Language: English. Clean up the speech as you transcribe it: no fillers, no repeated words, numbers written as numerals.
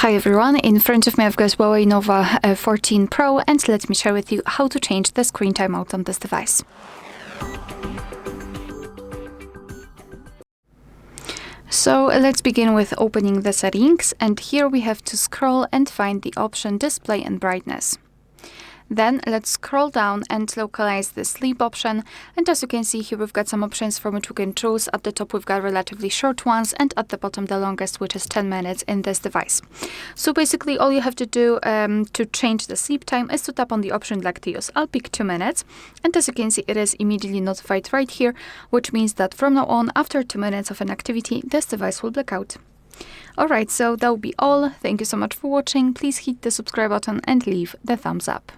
Hi everyone, in front of me I've got HUAWEI Nova 14 Pro, and let me share with you how to change the screen timeout on this device. So let's begin with opening the settings, and here we have to scroll and find the option Display and Brightness. Then let's scroll down and localize the sleep option, and as you can see here we've got some options from which we can choose. At the top we've got relatively short ones, and at the bottom the longest, which is 10 minutes in this device. So basically all you have to do to change the sleep time is to tap on the option like to use. I'll pick 2 minutes, and as you can see it is immediately notified right here, which means that from now on, after 2 minutes of an activity, this device will black out. Alright, so that will be all. Thank you so much for watching. Please hit the subscribe button and leave the thumbs up.